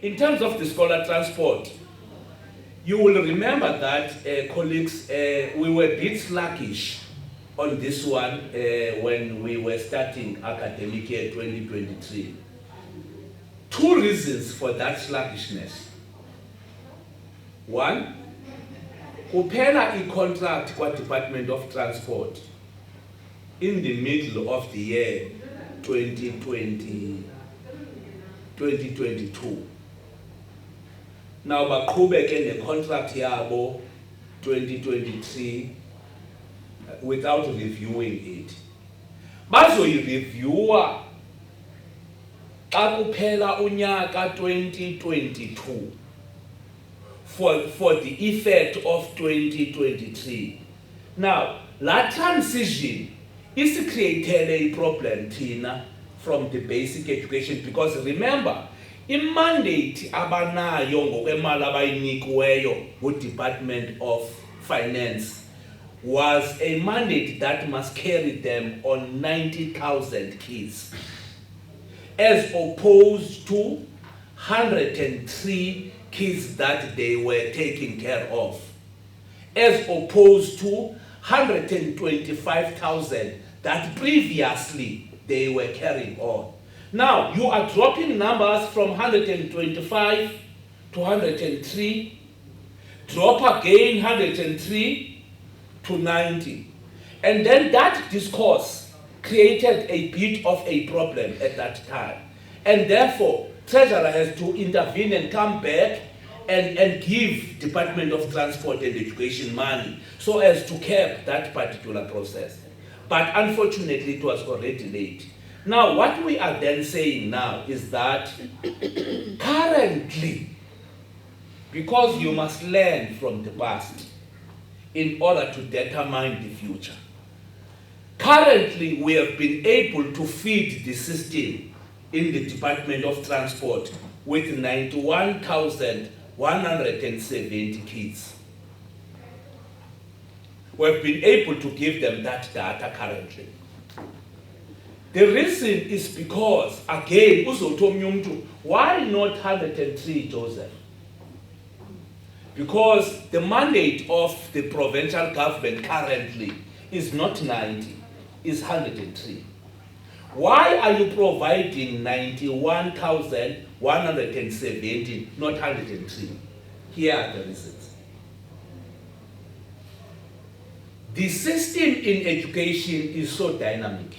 In terms of the scholar transport, you will remember that, colleagues, we were a bit sluggish on this one when we were starting academic year 2023. Two reasons for that sluggishness. One, kuphela i-contract kwa-Department of Transport in the middle of the year 2022. Now baqhubeke ne-contract yabo 2023 without reviewing it. Bazoyireviewa xa kuphela unyaka 2022 for the effect of 2023. Now, that transition is created a problem, Tina, from the basic education, because remember, i-mandate abanayo ngokwemali abayinikiweyo Department of Finance was a mandate that must carry them on 90,000 kids, as opposed to 103 kids that they were taking care of, as opposed to 125,000 that previously they were carrying on. Now, you are dropping numbers from 125 to 103, drop again 103 to 90. And then that discourse created a bit of a problem at that time. And therefore, Treasurer has to intervene and come back and give Department of Transport and Education money so as to cap that particular process. But unfortunately, it was already late. Now, what we are then saying now is that currently, because you must learn from the past in order to determine the future, currently we have been able to feed the system in the Department of Transport with 91,170 kids. We have been able to give them that data currently. The reason is because, again, why not 103, Joseph? Because the mandate of the provincial government currently is not 90, is 103. Why are you providing 91,170, not 103? Here are the reasons. The system in education is so dynamic.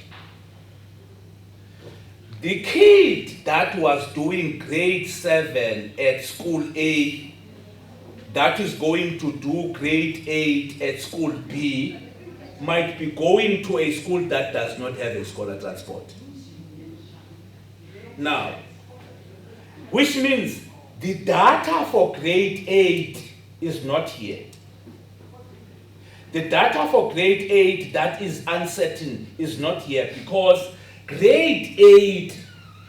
The kid that was doing grade 7 at school A, that is going to do grade 8 at school B, might be going to a school that does not have a scholar transport. Now, which means the data for grade 8 is not here. The data for grade 8 that is uncertain is not here, because grade 8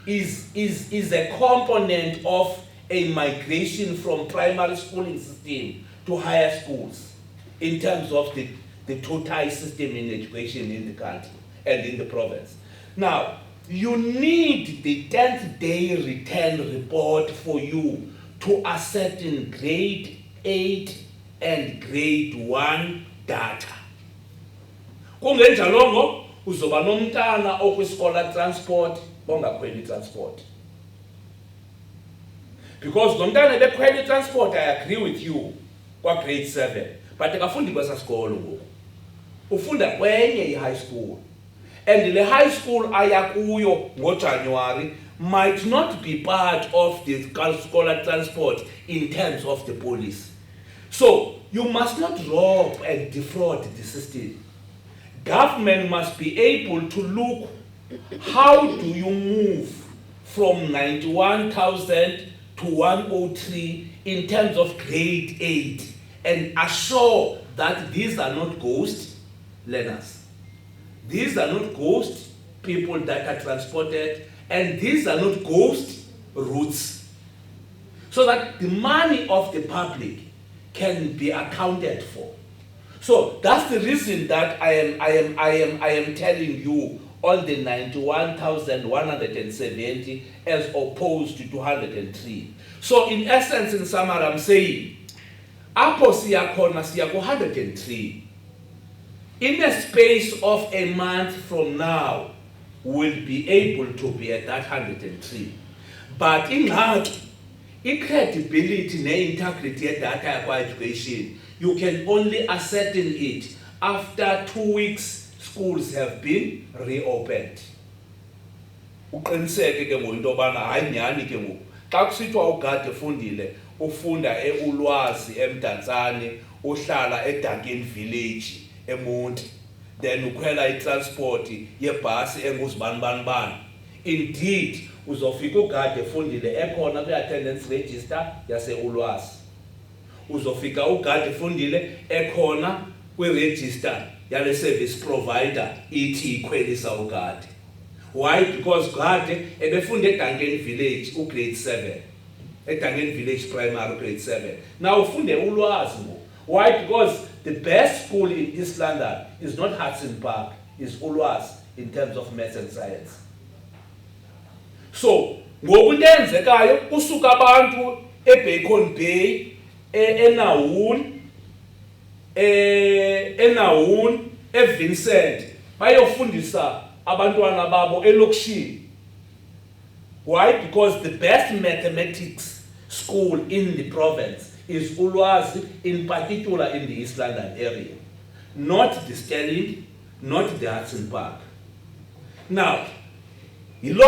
is a component of a migration from primary schooling system to higher schools in terms of the total system in education in the country and in the province. Now, you need the 10th day return report for you to ascertain grade 8 and grade 1 data. Kungenjalongo uzoba nomntana okwischolar transport bongakhweli transport. Because nomntana bekhweli transport, I agree with you, kwa grade 7, but akafundi kwesa sikolo ngoku. Ufunda kwenye i-high school. And the high school ayakuyo ngoJanuary might not be part of the scholar transport in terms of the police. So you must not rob and defraud the system. Government must be able to look, how do you move from 91,000 to 103 in terms of grade 8 and assure that these are not ghost learners. These are not ghost people that are transported, and these are not ghost routes. So that the money of the public can be accounted for. So that's the reason that I am telling you on the 91,170 as opposed to 203. So in essence, in summary, I'm saying, apho siya khona siya ku-103. In a space of a month from now, we'll be able to be at that 103. But ingxaki, i-credibility ne-integrity yedata yakwa-education, you can only ascertain it after 2 weeks schools have been reopened. Uqiniseke ke ngoku into yobana hayi nyhani ke ngoku xa kusithiwa ugade efundile ufunda eUlwazi eMdantsane uhlala eDankeni Village eMonti, then ukhwela itransport yebhasi enguzibanibani. Indeed uzofika ugade efundile ekhona kwi-attendance register yaseUlwazi, uzofika ugade efundile ekhona kwi-register yale service provider ithi ikhwelisa ugade. Why? Because Gade ebefunde eDankeni Village grade 7, eDankeni Village Primary grade 7. Now ufunde uLwazi ngo. Why? Because the best school in East London is not Hudson Park, is uLwazi in terms of maths and science. So ngoku into eyenzekayo kusuka abantu eBacon Bay, eNaun, eVincent bayofundisa abantwana babo elokishini. Why? Because the best mathematics school in the province is uLwazi, in particular in the East London area, not the Sterling, not the Hudson Park. Now, those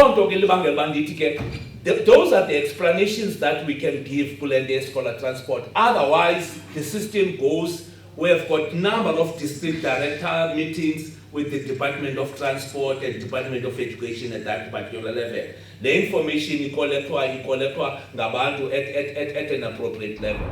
are the explanations that we can give Kulende Scholar Transport. Otherwise, the system goes, we have got a number of district director meetings with the Department of Transport and Department of Education at that particular level. The information is collected ngabantu at an appropriate level.